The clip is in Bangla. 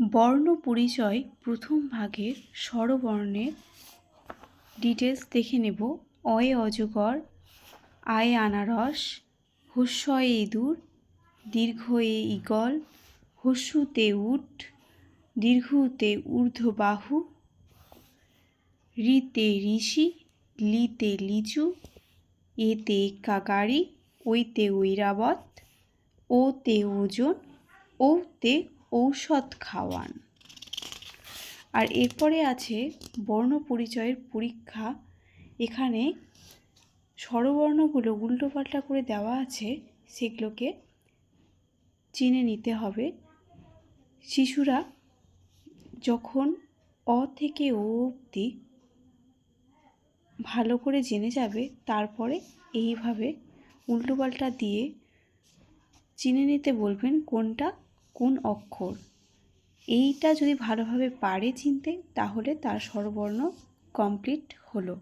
বর্ণ পরিচয় প্রথম ভাগের স্বরবর্ণের ডিটেলস দেখে নেব। অয়ে অজগর, আয়ে আনারস, হস্যয়ে ইঁদুর, দীর্ঘয়ে ঈগল, হস্যুতে উট, দীর্ঘউতে ঊর্ধ্ববাহু, রিতে ঋষি, লিতে লিচু, এতে গাড়ি, ওইতে ঐরাবত, ওতে ওজন, ওতে ঔষধ খাওয়ান। আর এরপরে আছে বর্ণ পরিচয়ের পরীক্ষা। এখানে স্বরবর্ণগুলো উল্টোপাল্টা করে দেওয়া আছে, সেগুলোকে চিনে নিতে হবে। শিশুরা যখন অ থেকে ও অবধি ভালো করে জেনে যাবে, তারপরে এইভাবে উল্টোপাল্টা দিয়ে চিনে নিতে বলবেন কোনটা কোন অক্ষর। এইটা যদি ভালোভাবে পারে চিনতে, তাহলে তার স্বরবর্ণ কমপ্লিট হলো।